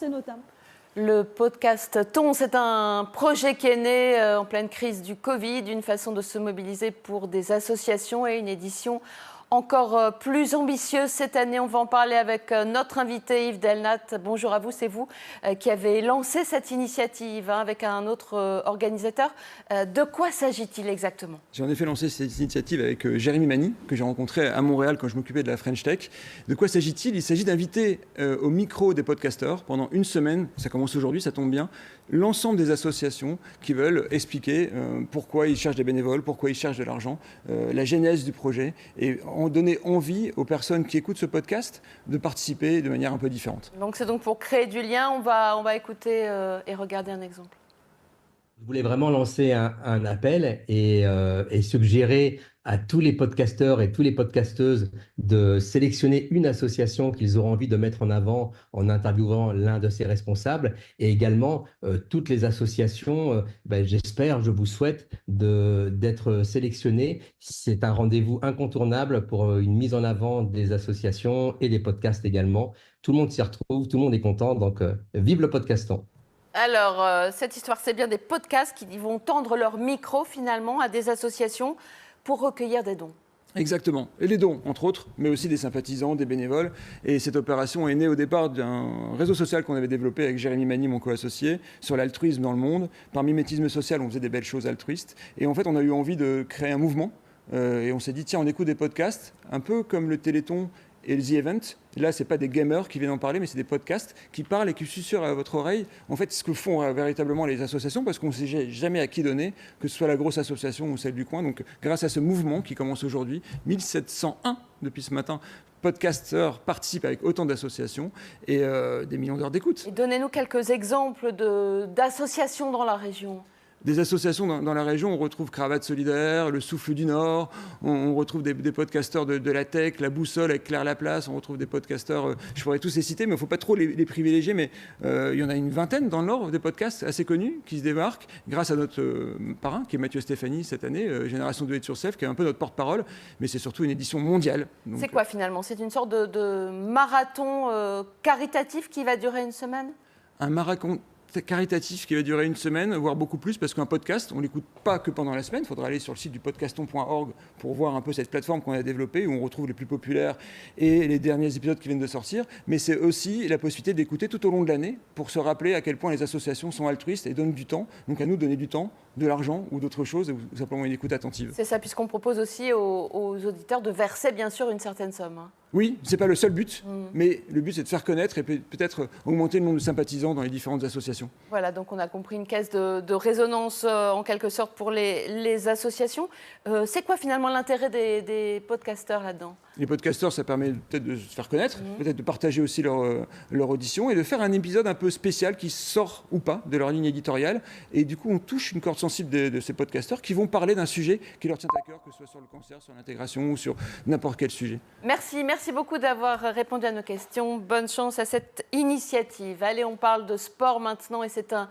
notamment. Le podcast-ton, c'est un projet qui est né en pleine crise du Covid, une façon de se mobiliser pour des associations et une édition encore plus ambitieuse cette année. On va en parler avec notre invité Yves Delnat. Bonjour à vous, c'est vous qui avez lancé cette initiative avec un autre organisateur. De quoi s'agit-il exactement ? J'ai en effet lancé cette initiative avec Jérémy Mani, que j'ai rencontré à Montréal quand je m'occupais de la French Tech. De quoi s'agit-il ? Il s'agit d'inviter au micro des podcasteurs pendant une semaine, ça commence aujourd'hui, ça tombe bien, l'ensemble des associations qui veulent expliquer pourquoi ils cherchent des bénévoles, pourquoi ils cherchent de l'argent, la genèse du projet, et en donner envie aux personnes qui écoutent ce podcast de participer de manière un peu différente. Donc c'est donc pour créer du lien, on va écouter et regarder un exemple. Je voulais vraiment lancer un appel et suggérer à tous les podcasteurs et toutes les podcasteuses de sélectionner une association qu'ils auront envie de mettre en avant en interviewant l'un de ses responsables, et également toutes les associations, j'espère, je vous souhaite d'être sélectionnés. C'est un rendez-vous incontournable pour une mise en avant des associations et des podcasts également. Tout le monde s'y retrouve, tout le monde est content, donc vive le podcastant. Alors, cette histoire, c'est bien des podcasts qui vont tendre leur micro finalement à des associations pour recueillir des dons. Exactement. Et les dons, entre autres, mais aussi des sympathisants, des bénévoles. Et cette opération est née au départ d'un réseau social qu'on avait développé avec Jérémy Mani, mon co-associé, sur l'altruisme dans le monde. Par mimétisme social, on faisait des belles choses altruistes. Et en fait, on a eu envie de créer un mouvement. Et on s'est dit, tiens, on écoute des podcasts, un peu comme le Téléthon et le The Event. Là, ce n'est pas des gamers qui viennent en parler, mais c'est des podcasts qui parlent et qui susurrent à votre oreille, en fait, ce que font véritablement les associations, parce qu'on ne sait jamais à qui donner, que ce soit la grosse association ou celle du coin. Donc, grâce à ce mouvement qui commence aujourd'hui, 1701 depuis ce matin, podcasteurs participent avec autant d'associations et des millions d'heures d'écoute. Et donnez-nous quelques exemples d'associations dans la région. Des associations dans la région, on retrouve Cravate Solidaire, Le Souffle du Nord, on retrouve des podcasteurs de la tech, La Boussole avec Claire Laplace, on retrouve des podcasteurs, je pourrais tous les citer, mais il ne faut pas trop les privilégier, mais il y en a une vingtaine dans le Nord, des podcasts assez connus qui se démarquent grâce à notre parrain, qui est Mathieu Stéphanie cette année, Génération Do It Yourself, qui est un peu notre porte-parole, mais c'est surtout une édition mondiale. C'est quoi finalement ? C'est une sorte de marathon caritatif qui va durer une semaine ? Un marathon caritatif qui va durer une semaine, voire beaucoup plus, parce qu'un podcast, on ne l'écoute pas que pendant la semaine. Il faudra aller sur le site du podcaston.org pour voir un peu cette plateforme qu'on a développée, où on retrouve les plus populaires et les derniers épisodes qui viennent de sortir. Mais c'est aussi la possibilité d'écouter tout au long de l'année pour se rappeler à quel point les associations sont altruistes et donnent du temps. Donc à nous de donner du temps, de l'argent ou d'autres choses, ou simplement une écoute attentive. C'est ça, puisqu'on propose aussi aux auditeurs de verser bien sûr une certaine somme. Oui, ce n'est pas le seul but, mais le but c'est de faire connaître et peut-être augmenter le nombre de sympathisants dans les différentes associations. Voilà, donc on a compris une caisse de résonance en quelque sorte pour les associations. C'est quoi finalement l'intérêt des podcasteurs là-dedans ? Les podcasteurs, ça permet peut-être de se faire connaître, peut-être de partager aussi leur audition et de faire un épisode un peu spécial qui sort ou pas de leur ligne éditoriale. Et du coup, on touche une corde sensible de ces podcasteurs qui vont parler d'un sujet qui leur tient à cœur, que ce soit sur le cancer, sur l'intégration ou sur n'importe quel sujet. Merci beaucoup d'avoir répondu à nos questions. Bonne chance à cette initiative. Allez, on parle de sport maintenant et c'est un